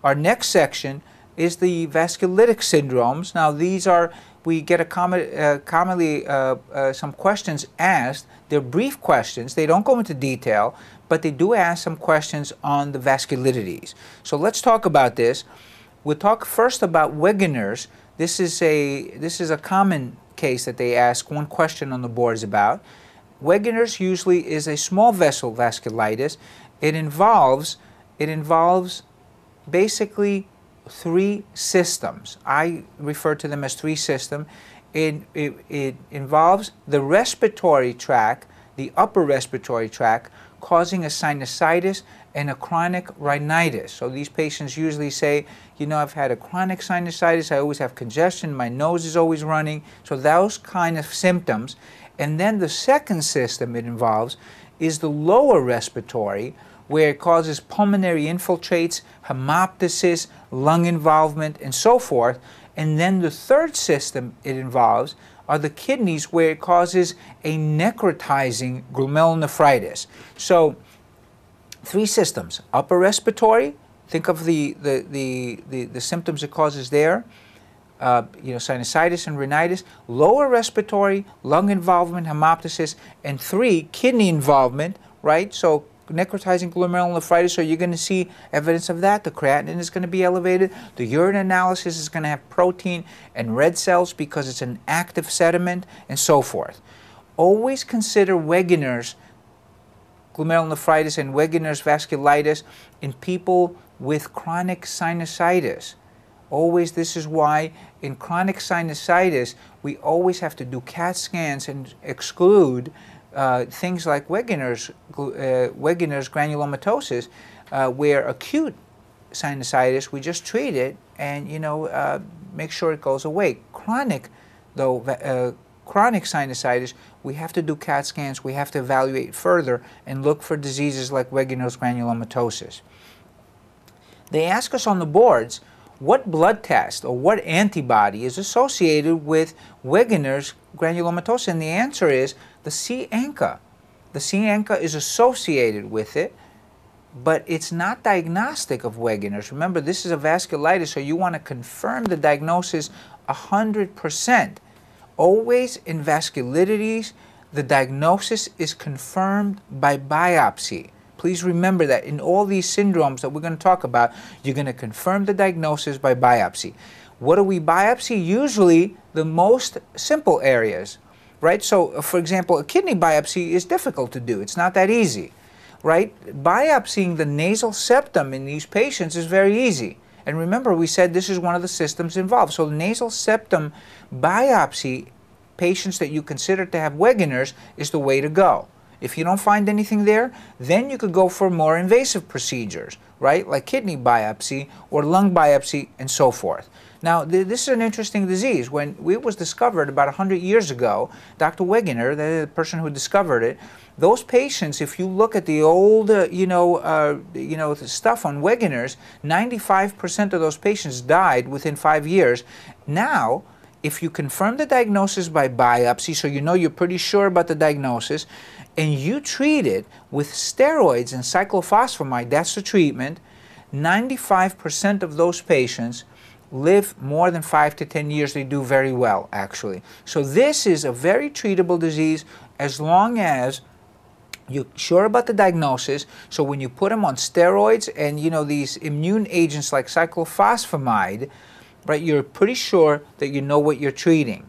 Our next section is the vasculitic syndromes. Now these are, we get commonly some questions asked. They're brief questions. They don't go into detail, but they do ask some questions on the vasculitides. So let's talk about this. We'll talk first about Wegener's. This is a common case that they ask one question on the boards about. Wegener's usually is a small vessel vasculitis. It involves basically three systems. I refer to them as three systems. It involves the respiratory tract, the upper respiratory tract, causing a sinusitis and a chronic rhinitis. So these patients usually say, you know, I've had a chronic sinusitis, I always have congestion, my nose is always running. So those kind of symptoms. And then the second system it involves is the lower respiratory, where it causes pulmonary infiltrates, hemoptysis, lung involvement, and so forth. And then the third system it involves are the kidneys, where it causes a necrotizing glomerulonephritis. So three systems: upper respiratory, think of the symptoms it causes there, you know, sinusitis and rhinitis; lower respiratory, lung involvement, hemoptysis; and three, kidney involvement, right? So necrotizing glomerulonephritis, so you're going to see evidence of that. The creatinine is going to be elevated. The urine analysis is going to have protein and red cells because it's an active sediment, and so forth. Always consider Wegener's glomerulonephritis and Wegener's vasculitis in people with chronic sinusitis. Always, this is why in chronic sinusitis we always have to do CAT scans and exclude things like Wegener's granulomatosis, where acute sinusitis, we just treat it and, you know, make sure it goes away. Chronic, though, chronic sinusitis, we have to do CAT scans, we have to evaluate further and look for diseases like Wegener's granulomatosis. They ask us on the boards, what blood test or what antibody is associated with Wegener's granulomatosis? And the answer is the C-ANCA. The C-ANCA is associated with it, but it's not diagnostic of Wegener's. Remember, this is a vasculitis, so you want to confirm the diagnosis 100%. Always in vasculitides, the diagnosis is confirmed by biopsy. Please remember that in all these syndromes that we're going to talk about, you're going to confirm the diagnosis by biopsy. What do we biopsy? Usually the most simple areas, right? So, for example, a kidney biopsy is difficult to do. It's not that easy, right? Biopsying the nasal septum in these patients is very easy. And remember, we said this is one of the systems involved. So the nasal septum biopsy, patients that you consider to have Wegener's, is the way to go. If you don't find anything there, then you could go for more invasive procedures, right? Like kidney biopsy or lung biopsy and so forth. Now, this is an interesting disease. When it was discovered about 100 years ago, Dr. Wegener, the person who discovered it, those patients, if you look at the old, the stuff on Wegener's, 95% of those patients died within 5 years. Now, if you confirm the diagnosis by biopsy, so you know you're pretty sure about the diagnosis, and you treat it with steroids and cyclophosphamide, that's the treatment, 95% of those patients live more than 5 to 10 years. They do very well, actually. So this is a very treatable disease as long as you're sure about the diagnosis. So when you put them on steroids and, you know, these immune agents like cyclophosphamide, right, you're pretty sure that you know what you're treating.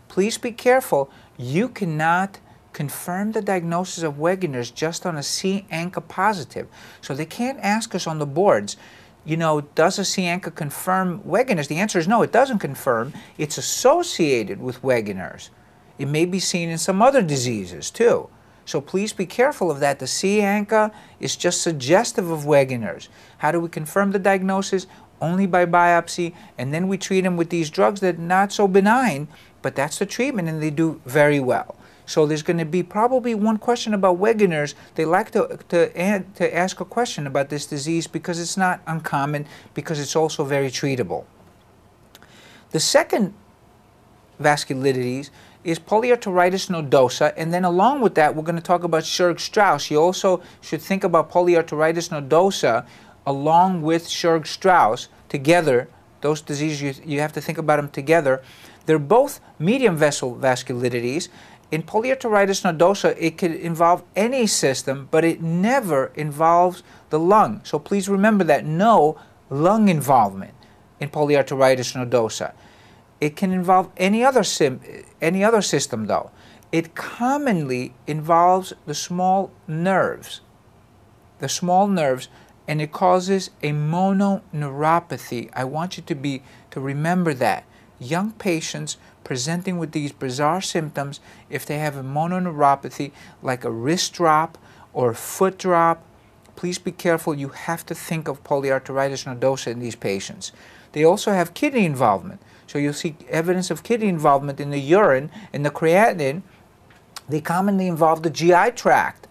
Please be careful. You cannot confirm the diagnosis of Wegener's just on a C-ANCA positive. So they can't ask us on the boards, you know, does a C-ANCA confirm Wegener's? The answer is no, it doesn't confirm. It's associated with Wegener's. It may be seen in some other diseases too. So please be careful of that. The C-ANCA is just suggestive of Wegener's. How do we confirm the diagnosis? Only by biopsy, and then we treat them with these drugs that are not so benign, but that's the treatment and they do very well. So there's going to be probably one question about Wegener's. They like to ask a question about this disease because it's not uncommon, because it's also very treatable. The second vasculitides is polyarteritis nodosa, and then along with that we're going to talk about Sjögren's. You also should think about polyarteritis nodosa along with Sjögren's together, those diseases, you have to think about them together. They're both medium vessel vasculitides. In polyarteritis nodosa, it can involve any system, but it never involves the lung. So please remember that, no lung involvement in polyarteritis nodosa. It can involve any other system though. It commonly involves the small nerves, and it causes a mononeuropathy. I want you to remember that. Young patients presenting with these bizarre symptoms, if they have a mononeuropathy like a wrist drop or a foot drop, please be careful. You have to think of polyarteritis nodosa in these patients. They also have kidney involvement. So you'll see evidence of kidney involvement in the urine and the creatinine. They commonly involve the GI tract.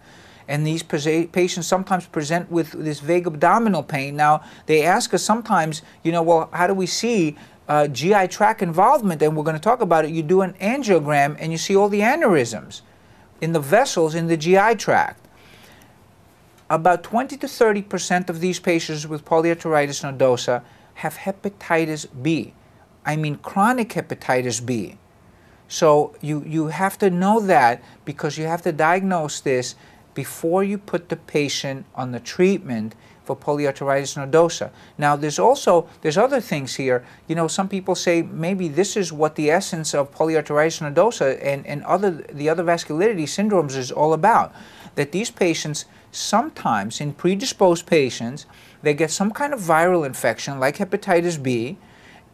And these patients sometimes present with this vague abdominal pain. Now, they ask us sometimes, well, how do we see GI tract involvement? And we're going to talk about it. You do an angiogram and you see all the aneurysms in the vessels in the GI tract. About 20 to 30% of these patients with polyarteritis nodosa have hepatitis B. I mean chronic hepatitis B. So you have to know that, because you have to diagnose this before you put the patient on the treatment for polyarteritis nodosa. Now there's other things here. Some people say maybe this is what the essence of polyarteritis nodosa and the other vasculitis syndromes is all about. That these patients sometimes, in predisposed patients, they get some kind of viral infection like hepatitis B,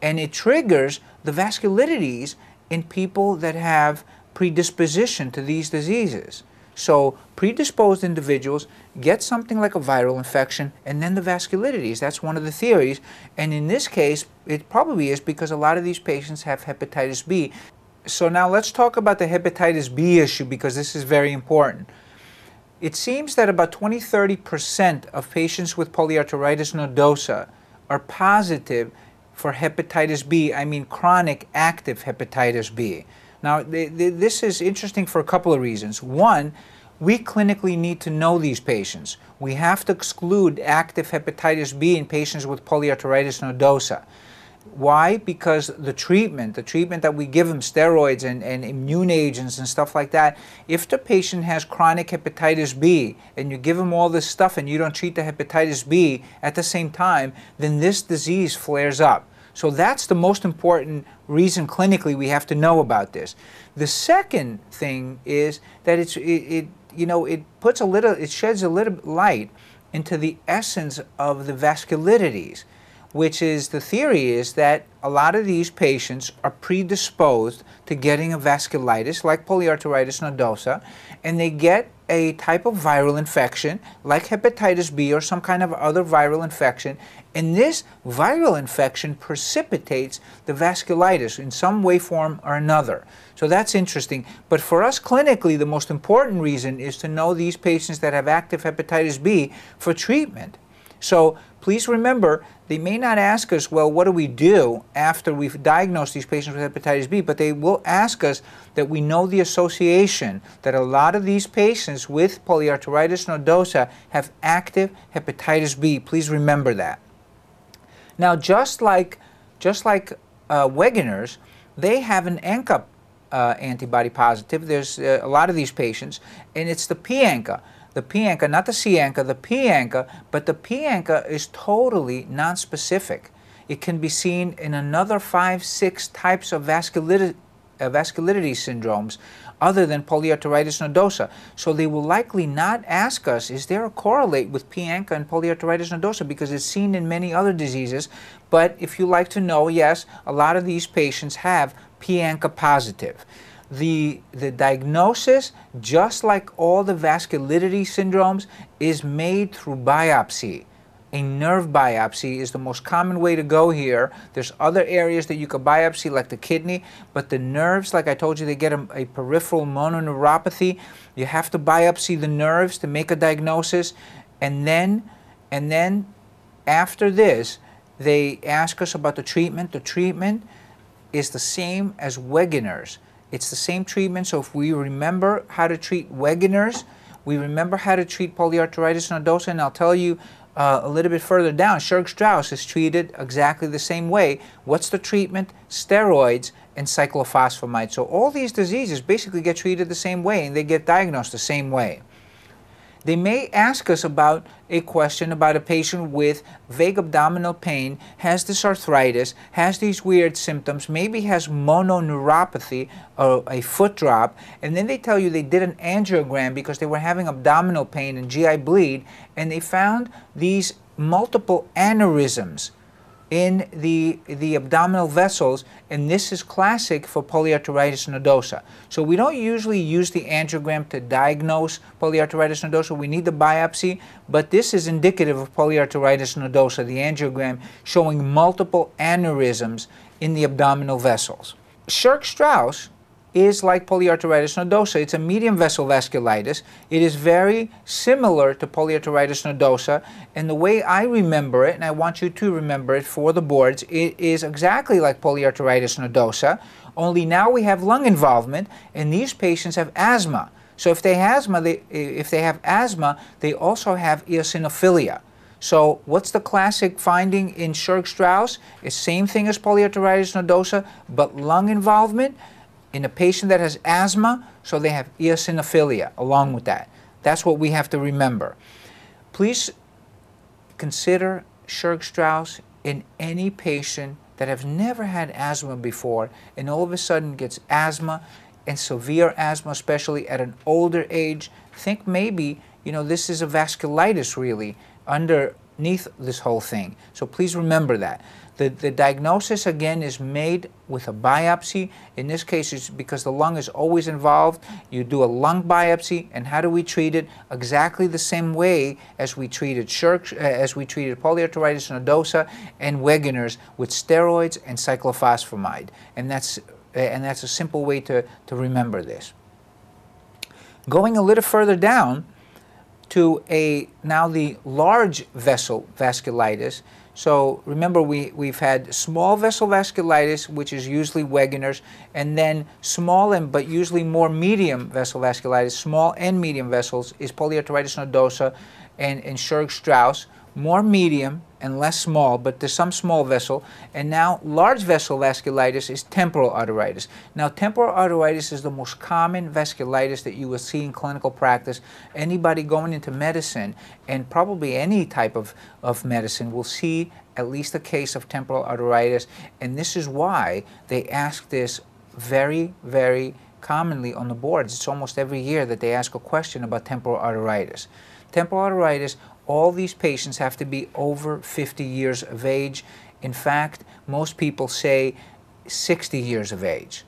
and it triggers the vasculitides in people that have predisposition to these diseases. So predisposed individuals get something like a viral infection and then the vasculitides. That's one of the theories. And in this case, it probably is because a lot of these patients have hepatitis B. So now let's talk about the hepatitis B issue, because this is very important. It seems that about 20–30% of patients with polyarteritis nodosa are positive for hepatitis B. I mean chronic active hepatitis B. Now, this is interesting for a couple of reasons. One, we clinically need to know these patients. We have to exclude active hepatitis B in patients with polyarteritis nodosa. Why? Because the treatment that we give them, steroids and immune agents and stuff like that, if the patient has chronic hepatitis B and you give them all this stuff and you don't treat the hepatitis B at the same time, then this disease flares up. So that's the most important reason clinically we have to know about this. The second thing is that it sheds a little light into the essence of the vasculitides, which is, the theory is that a lot of these patients are predisposed to getting a vasculitis like polyarteritis nodosa, and they get a type of viral infection like hepatitis B or some kind of other viral infection, and this viral infection precipitates the vasculitis in some way, form, or another. So that's interesting. But for us clinically, the most important reason is to know these patients that have active hepatitis B for treatment. So please remember, they may not ask us, well, what do we do after we've diagnosed these patients with hepatitis B, but they will ask us that we know the association that a lot of these patients with polyarteritis nodosa have active hepatitis B. Please remember that. Now, just like Wegener's, they have an ANCA antibody positive. There's a lot of these patients, and it's the P-ANCA. The P-ANCA, not the C-ANCA, the P-ANCA, but the P-ANCA is totally nonspecific. It can be seen in another 5–6 types of vasculitis syndromes other than polyarteritis nodosa. So they will likely not ask us, is there a correlate with P-ANCA and polyarteritis nodosa, because it's seen in many other diseases. But if you like to know, yes, a lot of these patients have P-ANCA positive. The diagnosis, just like all the vasculitis syndromes, is made through biopsy. A nerve biopsy is the most common way to go here. There's other areas that you could biopsy, like the kidney, but the nerves, like I told you, they get a peripheral mononeuropathy. You have to biopsy the nerves to make a diagnosis, and then after this, they ask us about the treatment. The treatment is the same as Wegener's. It's the same treatment, so if we remember how to treat Wegener's, we remember how to treat polyarteritis nodosa, and I'll tell you a little bit further down, Churg-Strauss is treated exactly the same way. What's the treatment? Steroids and cyclophosphamide. So all these diseases basically get treated the same way, and they get diagnosed the same way. They may ask us about a question about a patient with vague abdominal pain, has this arthritis, has these weird symptoms, maybe has mononeuropathy or a foot drop, and then they tell you they did an angiogram because they were having abdominal pain and GI bleed, and they found these multiple aneurysms in the abdominal vessels, and this is classic for polyarteritis nodosa. So we don't usually use the angiogram to diagnose polyarteritis nodosa. We need the biopsy, but this is indicative of polyarteritis nodosa, the angiogram showing multiple aneurysms in the abdominal vessels. Churg-Strauss is like polyarteritis nodosa. It's a medium vessel vasculitis. It is very similar to polyarteritis nodosa, and the way I remember it, and I want you to remember it for the boards, it is exactly like polyarteritis nodosa, only now we have lung involvement, and these patients have asthma. So if they have asthma, they also have eosinophilia. So what's the classic finding in Churg-Strauss? It's same thing as polyarteritis nodosa, but lung involvement in a patient that has asthma, so they have eosinophilia along with that. That's what we have to remember. Please consider Churg-Strauss in any patient that has never had asthma before and all of a sudden gets asthma, and severe asthma, especially at an older age. Think maybe, this is a vasculitis really underneath this whole thing. So please remember that. The diagnosis, again, is made with a biopsy. In this case, it's because the lung is always involved. You do a lung biopsy, and how do we treat it? Exactly the same way as we treated polyarteritis nodosa and Wegener's, with steroids and cyclophosphamide. And that's a simple way to remember this. Going a little further down to now the large vessel vasculitis. So remember, we've had small vessel vasculitis, which is usually Wegener's, and then small but usually more medium vessel vasculitis. Small and medium vessels is polyarteritis nodosa and Churg-Strauss. More medium and less small, but there's some small vessel. And now large vessel vasculitis is temporal arteritis. Now temporal arteritis is the most common vasculitis that you will see in clinical practice. Anybody going into medicine, and probably any type of medicine, will see at least a case of temporal arteritis. And this is why they ask this very, very commonly on the boards. It's almost every year that they ask a question about temporal arteritis. Temporal arteritis, all these patients have to be over 50 years of age. In fact, most people say 60 years of age.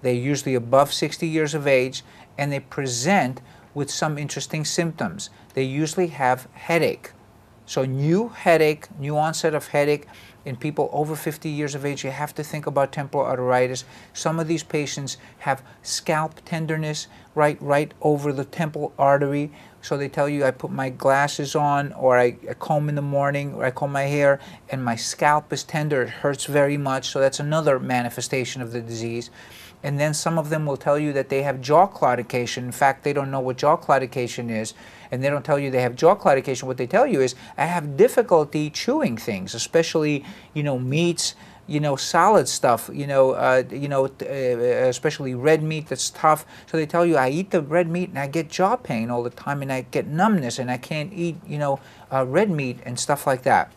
They're usually above 60 years of age, and they present with some interesting symptoms. They usually have headache. So new headache, new onset of headache in people over 50 years of age. You have to think about temporal arteritis. Some of these patients have scalp tenderness right over the temporal artery. So they tell you, I put my glasses on, or I comb in the morning, or I comb my hair, and my scalp is tender. It hurts very much. So that's another manifestation of the disease. And then some of them will tell you that they have jaw claudication. In fact, they don't know what jaw claudication is, and they don't tell you they have jaw claudication. What they tell you is, I have difficulty chewing things, especially, meats, solid stuff, especially red meat that's tough. So they tell you, I eat the red meat and I get jaw pain all the time, and I get numbness, and I can't eat, red meat and stuff like that.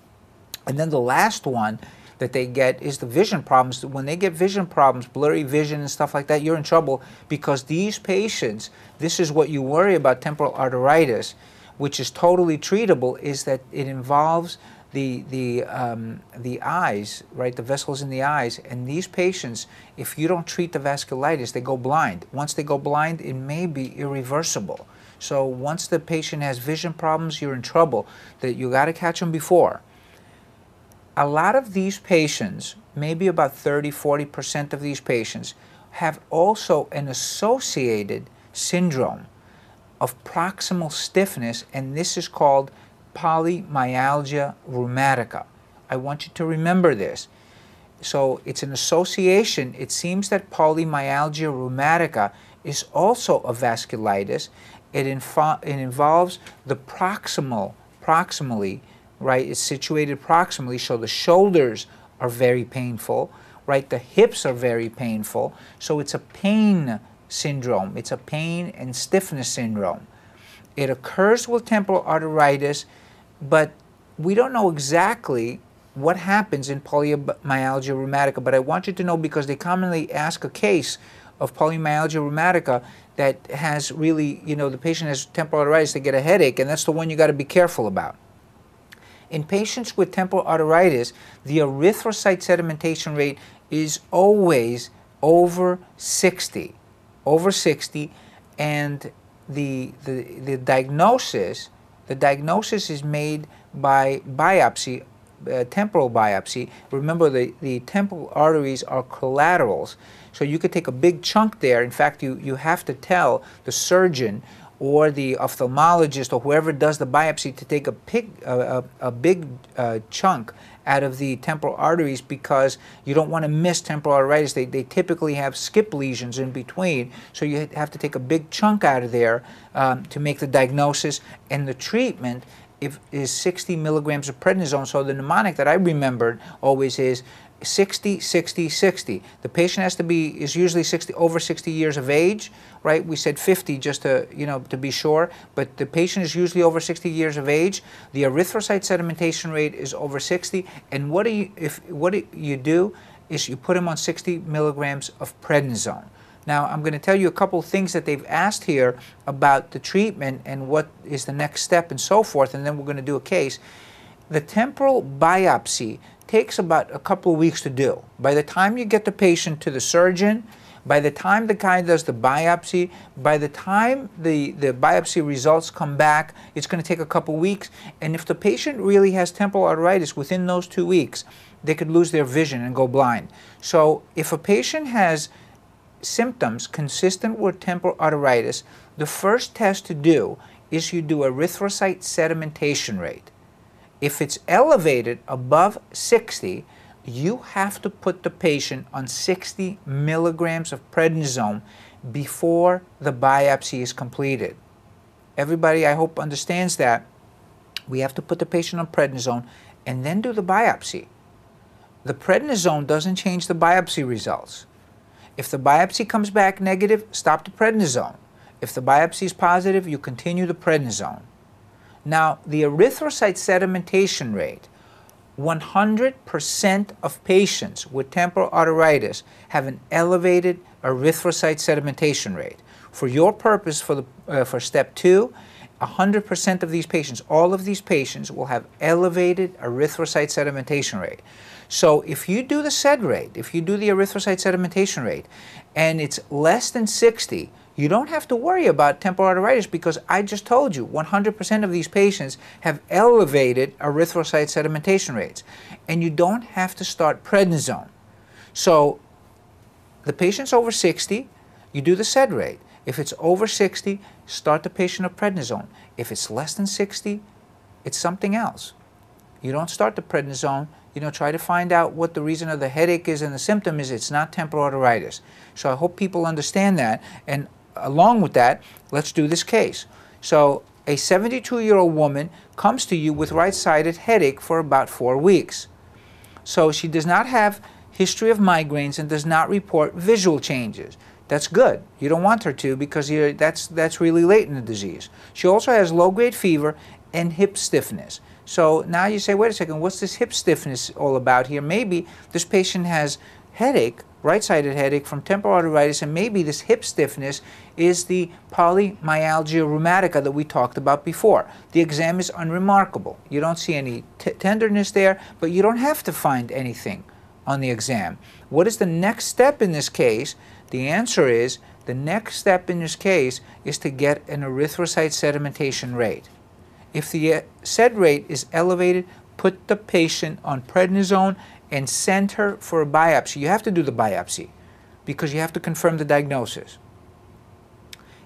And then the last one that they get is the vision problems. When they get vision problems, blurry vision and stuff like that, you're in trouble, because these patients, this is what you worry about temporal arteritis, which is totally treatable, is that it involves the eyes, right, the vessels in the eyes. And these patients, if you don't treat the vasculitis, they go blind. Once they go blind, it may be irreversible. So once the patient has vision problems, you're in trouble. That you got to catch them before. A lot of these patients, maybe about 30–40% of these patients, have also an associated syndrome of proximal stiffness, and this is called polymyalgia rheumatica. I want you to remember this. So it's an association. It seems that polymyalgia rheumatica is also a vasculitis. It involves the proximal proximally, right? It's situated proximally, so the shoulders are very painful, right? The hips are very painful, so it's a pain syndrome. It's a pain and stiffness syndrome. It occurs with temporal arteritis, but we don't know exactly what happens in polymyalgia rheumatica, but I want you to know because they commonly ask a case of polymyalgia rheumatica that has really, you know, the patient has temporal arteritis, they get a headache, and that's the one you got to be careful about. In patients with temporal arteritis, the erythrocyte sedimentation rate is always over 60, and the diagnosis is made by biopsy, temporal biopsy. Remember, the temporal arteries are collaterals, so you could take a big chunk there. In fact, you have to tell the surgeon or the ophthalmologist or whoever does the biopsy to take a big chunk out of the temporal arteries, because you don't want to miss temporal arteritis. They typically have skip lesions in between, so you have to take a big chunk out of there to make the diagnosis. And the treatment is 60 milligrams of prednisone. So the mnemonic that I remembered always is 60, 60, 60. The patient is usually over 60 years of age, right? We said 50 just to, you know, to be sure, but the patient is usually over 60 years of age. The erythrocyte sedimentation rate is over 60, and what you do is you put him on 60 milligrams of prednisone. Now, I'm going to tell you a couple of things that they've asked here about the treatment and what is the next step and so forth, and then we're going to do a case. The temporal biopsy takes about a couple of weeks to do. By the time you get the patient to the surgeon, by the time the guy does the biopsy, by the time the biopsy results come back, it's going to take a couple of weeks. And if the patient really has temporal arteritis within those 2 weeks, they could lose their vision and go blind. So if a patient has symptoms consistent with temporal arteritis, the first test to do is you do erythrocyte sedimentation rate. If it's elevated above 60, you have to put the patient on 60 milligrams of prednisone before the biopsy is completed. Everybody, I hope, understands that. We have to put the patient on prednisone and then do the biopsy. The prednisone doesn't change the biopsy results. If the biopsy comes back negative, stop the prednisone. If the biopsy is positive, you continue the prednisone. Now, the erythrocyte sedimentation rate, 100% of patients with temporal arteritis have an elevated erythrocyte sedimentation rate. For your purpose, for step 2, 100% of these patients, all of these patients will have elevated erythrocyte sedimentation rate. So if you do the SED rate, if you do the erythrocyte sedimentation rate, and it's less than 60, you don't have to worry about temporal arteritis, because I just told you 100% of these patients have elevated erythrocyte sedimentation rates, and you don't have to start prednisone. So the patient's over 60, you do the SED rate. If it's over 60, start the patient on prednisone. If it's less than 60, it's something else. You don't start the prednisone. You know, try to find out what the reason of the headache is and the symptom is. It's not temporal arteritis. So I hope people understand that. And along with that, let's do this case. So a 72-year-old woman comes to you with right-sided headache for about 4 weeks. So she does not have history of migraines and does not report visual changes. That's good. You don't want her to, because that's really late in the disease. She also has low-grade fever and hip stiffness. So now you say, wait a second, what's this hip stiffness all about here? Maybe this patient has headache, right-sided headache from temporal arteritis, and maybe this hip stiffness is the polymyalgia rheumatica that we talked about before. The exam is unremarkable. You don't see any tenderness there, but you don't have to find anything on the exam. What is the next step in this case? The answer is, the next step in this case is to get an erythrocyte sedimentation rate. If the SED rate is elevated, put the patient on prednisone and send her for a biopsy. You have to do the biopsy because you have to confirm the diagnosis.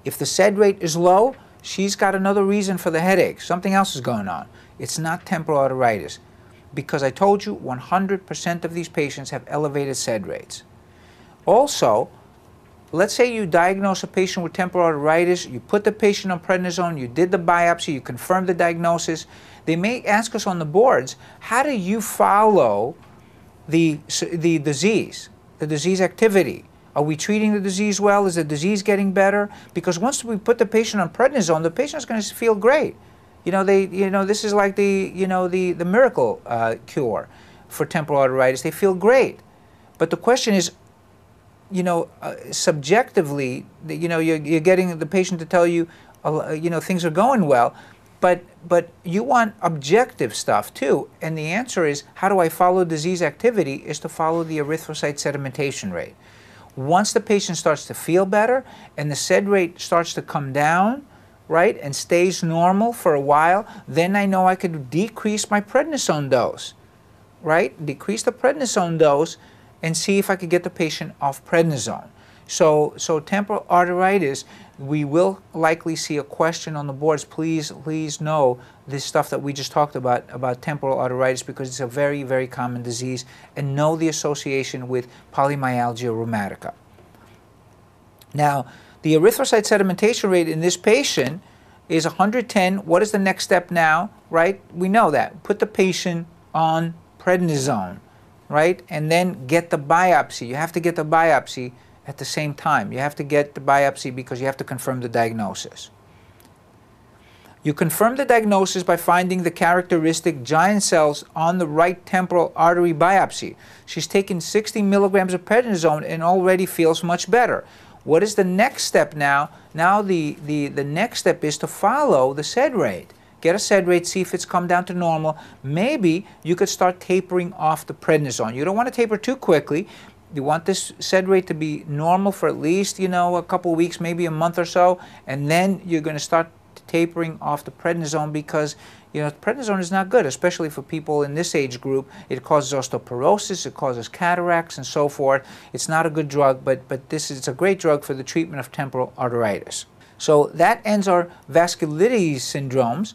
If the SED rate is low, she's got another reason for the headache. Something else is going on. It's not temporal arteritis, because I told you 100% of these patients have elevated SED rates. Also, let's say you diagnose a patient with temporal arteritis, you put the patient on prednisone, you did the biopsy, you confirmed the diagnosis. They may ask us on the boards, how do you follow the disease activity? Are we treating the disease well? Is the disease getting better? Because once we put the patient on prednisone, the patient is going to feel great. This is like the miracle cure for temporal arteritis. They feel great. But the question is, subjectively, you're getting the patient to tell you, things are going well, but you want objective stuff too. And the answer is, how do I follow disease activity? Is to follow the erythrocyte sedimentation rate. Once the patient starts to feel better and the sed rate starts to come down, right, and stays normal for a while, then I know I could decrease my prednisone dose, right? Decrease the prednisone dose and see if I could get the patient off prednisone. So temporal arteritis, we will likely see a question on the boards. Please know this stuff that we just talked about temporal arteritis, because it's a very, very common disease, and know the association with polymyalgia rheumatica. Now, the erythrocyte sedimentation rate in this patient is 110. What is the next step now, right? We know that. Put the patient on prednisone, right? And then get the biopsy. You have to get the biopsy at the same time. You have to get the biopsy because you have to confirm the diagnosis. You confirm the diagnosis by finding the characteristic giant cells on the right temporal artery biopsy. She's taken 60 milligrams of prednisone and already feels much better. What is the next step now? Now the next step is to follow the sed rate. Get a sed rate, see if it's come down to normal. Maybe you could start tapering off the prednisone. You don't want to taper too quickly. You want this sed rate to be normal for at least, a couple of weeks, maybe a month or so, and then you're going to start tapering off the prednisone, because prednisone is not good, especially for people in this age group. It causes osteoporosis, it causes cataracts and so forth. It's not a good drug, but it's a great drug for the treatment of temporal arteritis. So that ends our vasculitis syndromes.